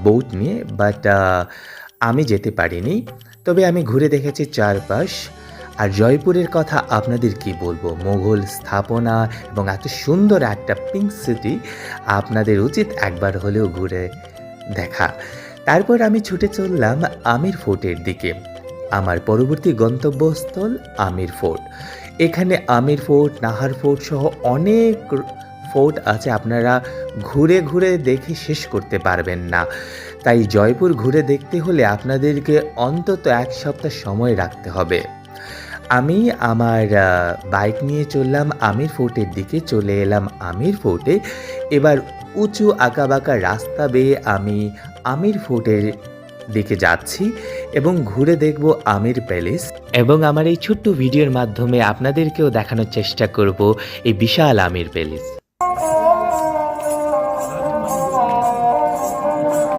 Boat নিয়ে but আমি যেতে পারিনি। তবে আমি ঘুরে দেখেছি চারপাশ। আর জয়পুরের কথা আপনাদের কি বলবো? মোগল স্থাপনা এবং এত সুন্দর একটা পিঙ্ক সিটি আপনাদের উচিত একবার হলেও ঘুরে দেখা। তারপর আমি ছুটে চললাম আমির ফোর্টের দিকে। আমার পরবর্তী গন্তব্যস্থল আমির ফোর্ট। এখানে আমির ফোর্ট, নাহার ফোর্ট সহ অনেক ফোর্ট আছে, আপনারা ঘুরে, ঘুরে দেখে শেষ করতে পারবেন না। তাই জয়পুর ঘুরে দেখতে হলে আপনাদেরকে অন্তত ১ সপ্তাহ সময় রাখতে হবে। আমি আমার বাইক নিয়ে চললাম আমির ফোর্টের দিকে, চলে এলাম আমির ফোর্টে। এবার উঁচু আঁকাবাঁকা রাস্তা বেয়ে আমি আমির ফোর্টের দিকে যাচ্ছি এবং ঘুরে দেখব আমির প্যালেস এবং আমার এই ছোট্ট ভিডিওর মাধ্যমে আপনাদেরকেও দেখানোর চেষ্টা করব এই বিশাল আমির প্যালেস।